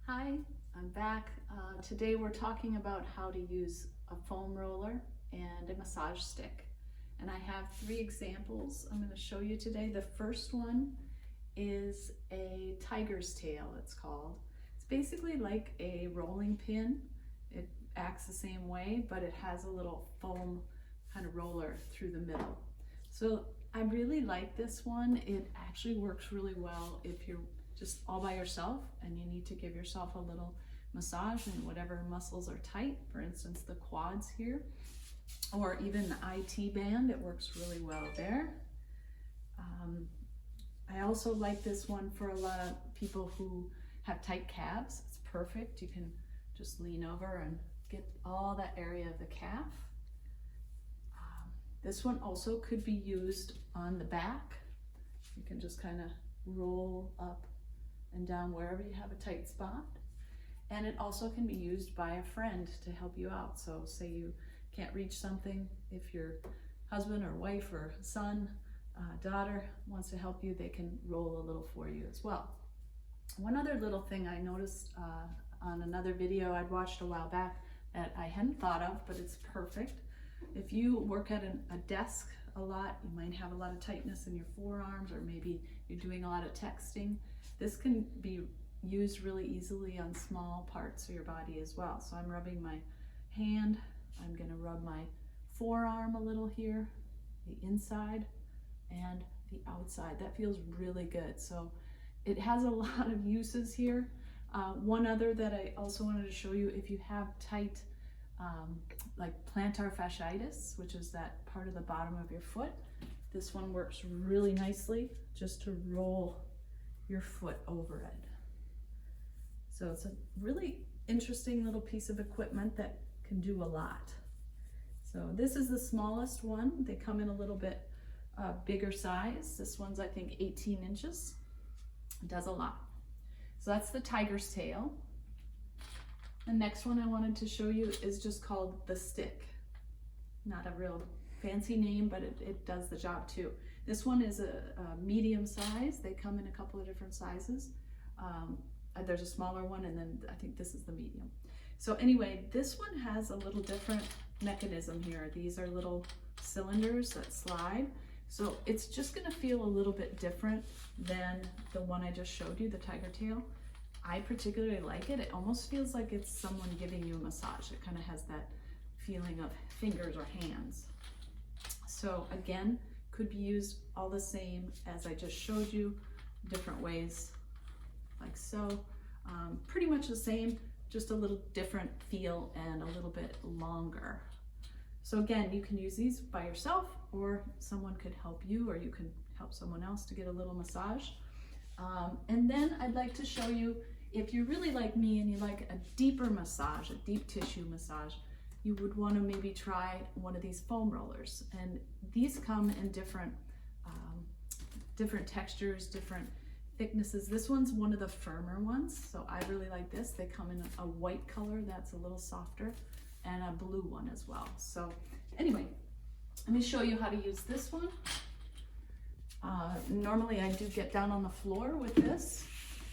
Hi, I'm back. Today we're talking about how to use a foam roller and a massage stick. And I have three examples I'm going to show you today. The first one is a tiger's tail, it's called. It's basically like a rolling pin. It acts the same way, but it has a little foam kind of roller through the middle. So I really like this one. It actually works really well if you're just all by yourself and you need to give yourself a little massage in whatever muscles are tight, for instance the quads here, or even the IT band. It works really well there. I also like this one for a lot of people who have tight calves. It's perfect. You can just lean over and get all that area of the calf. This one also could be used on the back. You can just kind of roll up and down wherever you have a tight spot. And it also can be used by a friend to help you out. So say you can't reach something, if your husband or wife or son, daughter wants to help you, they can roll a little for you as well. One other little thing I noticed on another video I'd watched a while back that I hadn't thought of, but it's perfect. If you work at a desk a lot, you might have a lot of tightness in your forearms, or maybe you're doing a lot of texting. This can be used really easily on small parts of your body as well. So I'm rubbing my hand. I'm going to rub my forearm a little here, the inside and the outside. That feels really good. So it has a lot of uses here. One other that I also wanted to show you, if you have tight like plantar fasciitis, which is that part of the bottom of your foot, this one works really nicely just to roll your foot over it. So it's a really interesting little piece of equipment that can do a lot. So this is the smallest one. They come in a little bit bigger size. This one's I think 18 inches. It does a lot. So that's the tiger's tail. The next one I wanted to show you is just called the stick. Not a real fancy name, but it does the job too. This one is a medium size. They come in a couple of different sizes. There's a smaller one, and then I think this is the medium. So anyway, this one has a little different mechanism here. These are little cylinders that slide. So it's just gonna feel a little bit different than the one I just showed you, the tiger tail. I particularly like it. It almost feels like it's someone giving you a massage. It kind of has that feeling of fingers or hands. So again, could be used all the same as I just showed you, different ways, like so. Pretty much the same, just a little different feel and a little bit longer. So again, you can use these by yourself, or someone could help you, or you can help someone else to get a little massage. And then I'd like to show you, if you're really like me and you like a deeper massage, a deep tissue massage, you would want to maybe try one of these foam rollers. And these come in different textures, different thicknesses. This one's one of the firmer ones, so I really like this. They come in a white color that's a little softer, and a blue one as well. So anyway, let me show you how to use this one. Normally I do get down on the floor with this,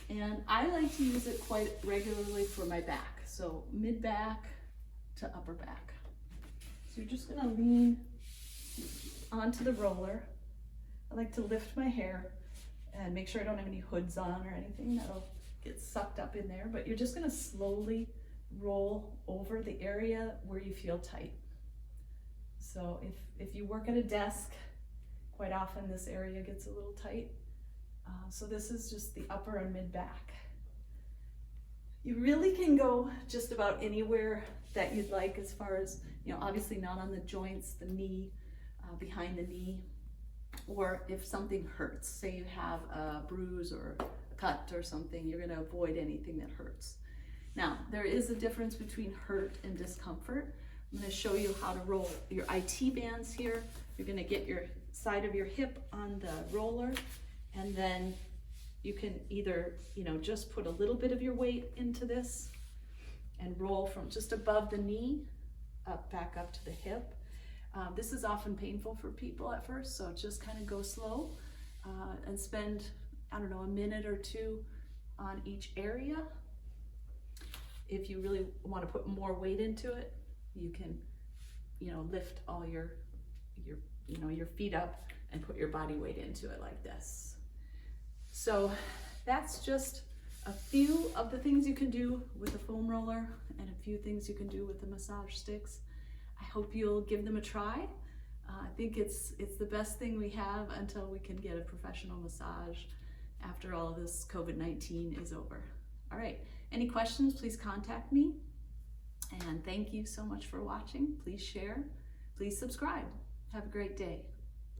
and I like to use it quite regularly for my back. So mid back to upper back. So you're just gonna lean onto the roller. I like to lift my hair and make sure I don't have any hoods on or anything that'll get sucked up in there, but you're just gonna slowly roll over the area where you feel tight. So if you work at a desk, quite often this area gets a little tight. So this is just the upper and mid back. You really can go just about anywhere that you'd like, as far as, you know, obviously not on the joints, the knee, behind the knee, or if something hurts, say you have a bruise or a cut or something, you're gonna avoid anything that hurts. Now, there is a difference between hurt and discomfort. I'm gonna show you how to roll your IT bands here. You're gonna get your side of your hip on the roller, and then you can either, you know, just put a little bit of your weight into this and roll from just above the knee back up to the hip. This is often painful for people at first, so just kind of go slow and spend, I don't know, a minute or two on each area. if you really want to put more weight into it, you can, lift all your feet up and put your body weight into it like this. So that's just a few of the things you can do with a foam roller and a few things you can do with the massage sticks. I hope you'll give them a try. I think it's the best thing we have until we can get a professional massage after all of this COVID-19 is over. All right, any questions, please contact me. And thank you so much for watching. Please share, please subscribe. Have a great day.